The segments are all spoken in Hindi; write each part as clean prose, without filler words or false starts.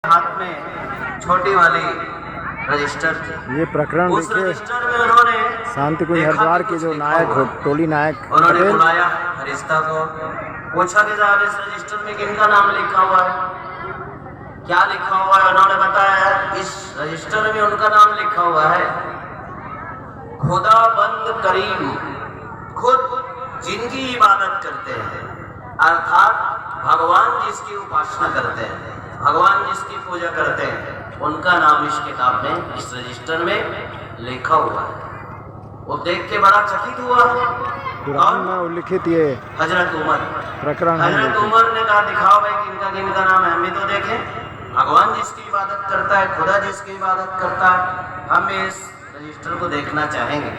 हाथ में छोटी वाली रजिस्टर थी। ये प्रकरण उस देखिए रजिस्टर में उन्होंने शांति कुंज देखा हरिद्वार कि के कुछ जो लिखा नायक हुआ। टोली नायक उन्होंने पटेल, बुलाया फरिश्ता को, पूछा कि साहब इस रजिस्टर में किनका नाम लिखा हुआ है, क्या लिखा हुआ है। उन्होंने बताया इस रजिस्टर में उनका नाम लिखा हुआ है, खुदाबंद करीम, खुद जिनकी इबादत करते हैं, अर्थात भगवान जिसकी उपासना करते हैं, भगवान जिसकी पूजा करते हैं, उनका नाम इस किताब में, इस रजिस्टर में लिखा हुआ है। वो देख के बड़ा चकित हुआ। कुरान में उल्लिखित ये हजरत उमर, प्रकरण है। हजरत उमर ने कहा दिखाओ भाई किनका किनका नाम है, हम भी तो देखें। भगवान जिसकी इबादत करता है, खुदा जिसकी इबादत करता है, हम इस रजिस्टर को देखना चाहेंगे।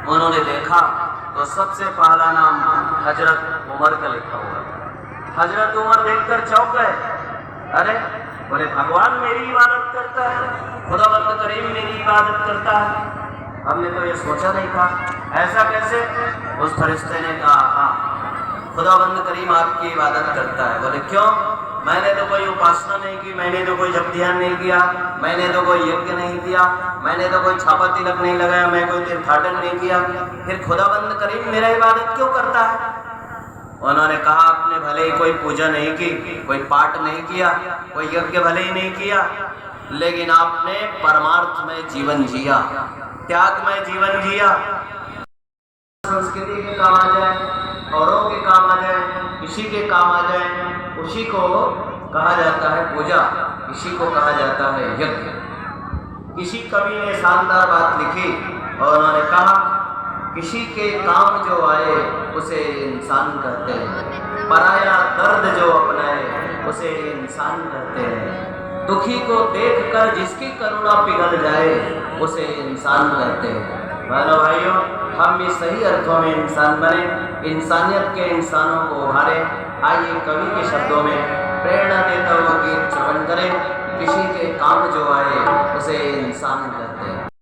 उन्होंने देखा तो सबसे पहला नाम हजरत उमर का लिखा हुआ है। हजरत उमर देखकर चौंक गए। अरे बोले भगवान मेरी इबादत करता है, खुदाबंद करीम मेरी इबादत करता है, हमने तो ये सोचा नहीं था, ऐसा कैसे। उस फरिश्ते ने कहा हाँ खुदाबंद करीम आपकी इबादत करता है। बोले क्यों, मैंने तो कोई उपासना नहीं की, मैंने तो कोई जप ध्यान नहीं किया, मैंने तो कोई यज्ञ नहीं किया, मैंने तो कोई छापा तिलक नहीं लगाया, मैं कोई तीर्थाटन नहीं किया, फिर खुदाबंद करीम मेरा इबादत क्यों करता है। उन्होंने कहा आपने भले ही कोई पूजा नहीं की, कोई पाठ नहीं किया, कोई यज्ञ भले ही नहीं किया, लेकिन आपने परमार्थ में जीवन जिया, त्याग में जीवन जिया। संस्कृति के काम आ जाए, औरों के काम आ जाए, किसी के काम आ जाए, उसी को कहा जाता है पूजा, इसी को कहा जाता है यज्ञ। किसी कवि ने शानदार बात लिखी और उन्होंने कहा किसी के काम जो आए उसे इंसान कहते हैं, पराया दर्द जो अपनाए उसे इंसान कहते हैं, दुखी को देखकर जिसकी करुणा पिघल जाए उसे इंसान कहते हैं। बहनों भाइयों, हम भी सही अर्थों में इंसान बने, इंसानियत के इंसानों को उभारे। आइए कवि के शब्दों में प्रेरणा देता हुआ गीत श्रवण करें, किसी के काम जो आए उसे इंसान कहते हैं।